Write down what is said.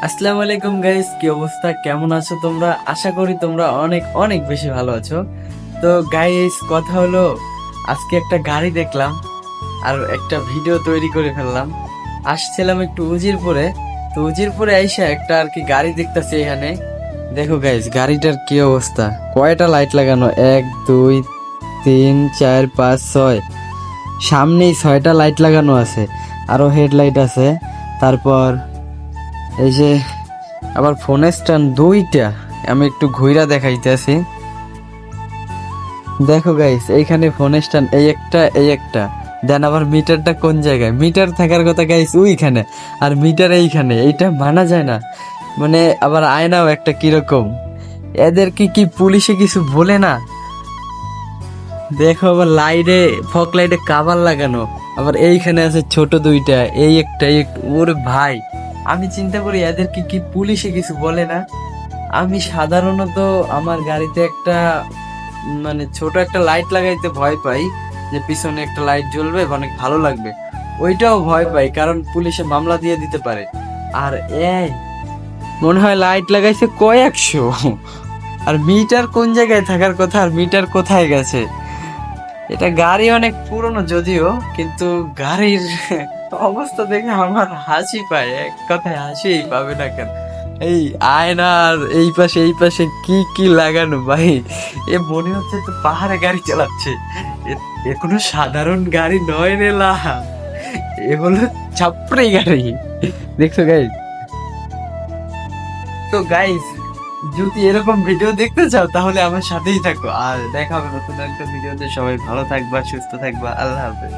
আসসালামু আলাইকুম গাইস, কি অবস্থা? কেমন আছো তোমরা? আশা করি তোমরা অনেক অনেক বেশি ভালো আছো। তো গাইস, কথা হলো, আজকে একটা গাড়ি দেখলাম আর একটা ভিডিও তৈরি করে ফেললাম। আসছিলাম একটু উজিরপুরে, তো উজিরপুরে আইসা একটা আর কি গাড়ি দেখতেছি এখানে। দেখো গাইস, গাড়িটার কি অবস্থা! কয়টা লাইট লাগানো! 1 2 3 4 5 6, সামনেই 6টা লাইট লাগানো আছে, আরো হেডলাইট আছে। তারপর এই যে আবার ফোনের স্ট্যান্ড 2টা। আমি একটু ঘুইরা দেখাইতেছি। দেখো গাইস, এইখানে ফোনের স্ট্যান্ড এই একটা এই একটা। দেন আবার মিটারটা কোন জায়গায়? মিটার থাকার কথা গাইস ওইখানে, আর মিটার এইখানে। এইটা মানা যায় না। মানে আবার আয়নাও একটা কিরকম। এদের কি কি পুলিশে কিছু বলে না? দেখো আবার লাইটে, ফক লাইটে কাভার লাগানো। আবার এইখানে আছে ছোট 2টা, এই একটা এই একটা। ওরে ভাই, আমি চিন্তা করি এদের কি কি পুলিশে কিছু বলে না। আমি সাধারণত আমার গাড়িতে একটা মানে ছোট একটা লাইট লাগাইতে ভয় পাই, যে পিছনে একটা লাইট জ্বলবে, অনেক ভালো লাগবে। ওইটাও ভয় পাই, কারণ পুলিশে মামলা দিয়ে দিতে পারে। আর এই মনে হয় লাইট লাগাইছে কয়েকশো। আর মিটার কোন জায়গায় থাকার কথা, আর মিটার কোথায় গেছে? এটা গাড়ি অনেক পুরনো যদিও, কিন্তু গাড়ির অবস্থা দেখে আমার হাসি পায়। এক কথায় হাসিই পাবে না কেন? এই আয়নার এই পাশে কি কি লাগানো ভাই! এ মনে হচ্ছে তো পাহাড়ে গাড়ি চালাচ্ছে। এ কোনো সাধারণ গাড়ি নয় রে লা, এ হলো ছাপড়ি গাড়ি। দেখছো গাইস? তো গাইস, যদি এরকম ভিডিও দেখতে চাও তাহলে আমার সাথেই থাকো, আর দেখা হবে নতুন একটা ভিডিওতে। সবাই ভালো থাকবা, সুস্থ থাকবা, আল্লাহ হাফেজ।